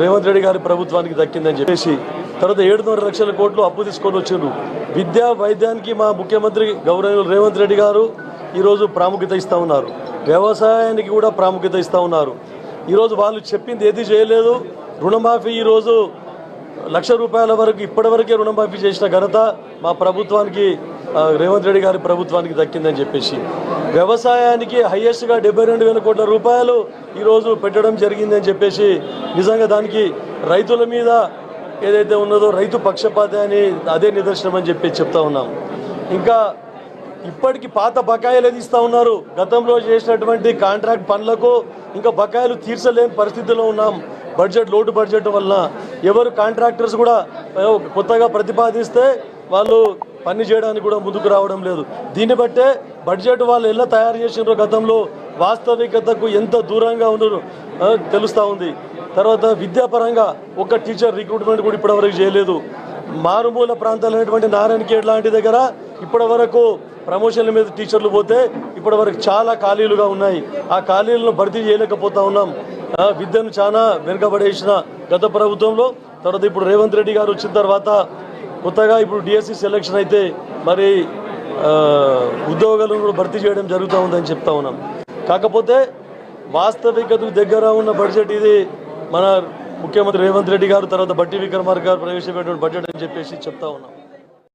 రేవంత్ రెడ్డి గారి ప్రభుత్వానికి దక్కిందని చెప్పేసి తర్వాత 7.5 లక్షల కోట్లు అప్పు తీసుకొని వచ్చారు. విద్యా వైద్యానికి మా ముఖ్యమంత్రి గౌరవ రేవంత్ రెడ్డి గారు ఈరోజు ప్రాముఖ్యత ఇస్తూ ఉన్నారు. వ్యవసాయానికి కూడా ప్రాముఖ్యత ఇస్తూ ఉన్నారు. ఈరోజు వాళ్ళు చెప్పింది ఏది చేయలేదు. రుణమాఫీ ఈరోజు ₹1,00,000 వరకు ఇప్పటివరకే రుణమాఫీ చేసిన ఘనత మా ప్రభుత్వానికి రేవంత్ రెడ్డి గారి ప్రభుత్వానికి దక్కిందని చెప్పేసి వ్యవసాయానికి హైయెస్ట్గా 72,000 కోట్ల రూపాయలు ఈరోజు పెట్టడం జరిగిందని చెప్పేసి నిజంగా దానికి రైతుల మీద ఏదైతే ఉన్నదో రైతు పక్షపాత అని అదే నిదర్శనం అని చెప్పి చెప్తా ఉన్నాం. ఇంకా ఇప్పటికి పాత బకాయిలు ఇస్తూ ఉన్నారు. గతంలో చేసినటువంటి కాంట్రాక్ట్ పనులకు ఇంకా బకాయిలు తీర్చలేని పరిస్థితిలో ఉన్నాం. లోటు బడ్జెట్ వలన ఎవరు కాంట్రాక్టర్స్ కూడా కొత్తగా ప్రతిపాదిస్తే వాళ్ళు పని చేయడానికి కూడా ముందుకు రావడం లేదు. దీన్ని బట్టే బడ్జెట్ వాళ్ళు ఎలా తయారు చేసినారో గతంలో వాస్తవికతకు ఎంత దూరంగా ఉన్నారో తెలుస్తూ ఉంది. తర్వాత విద్యాపరంగా ఒక టీచర్ రిక్రూట్మెంట్ కూడా ఇప్పటివరకు చేయలేదు. మారుమూల ప్రాంతాలైనటువంటి నారాయణఖేడ్ లాంటి దగ్గర ఇప్పటివరకు ప్రమోషన్ల మీద టీచర్లు పోతే ఇప్పటివరకు చాలా ఖాళీలుగా ఉన్నాయి. ఆ ఖాళీలను భర్తీ చేయలేకపోతా ఉన్నాం. విద్యను చాలా వెనుకబడేసిన గత ప్రభుత్వంలో. తర్వాత ఇప్పుడు రేవంత్ రెడ్డి గారు వచ్చిన తర్వాత కొత్తగా ఇప్పుడు డిఎస్సి సెలక్షన్ అయితే మరి ఉద్యోగాలను కూడా భర్తీ చేయడం జరుగుతూ ఉందని చెప్తా ఉన్నాం. కాకపోతే వాస్తవికతకు దగ్గర ఉన్న బడ్జెట్ ఇది మన ముఖ్యమంత్రి రేవంత్ రెడ్డి గారు తర్వాత బట్టి విక్రమార్క గారు ప్రవేశపెట్టిన బడ్జెట్ అని చెప్పేసి చెప్తా ఉన్నాం.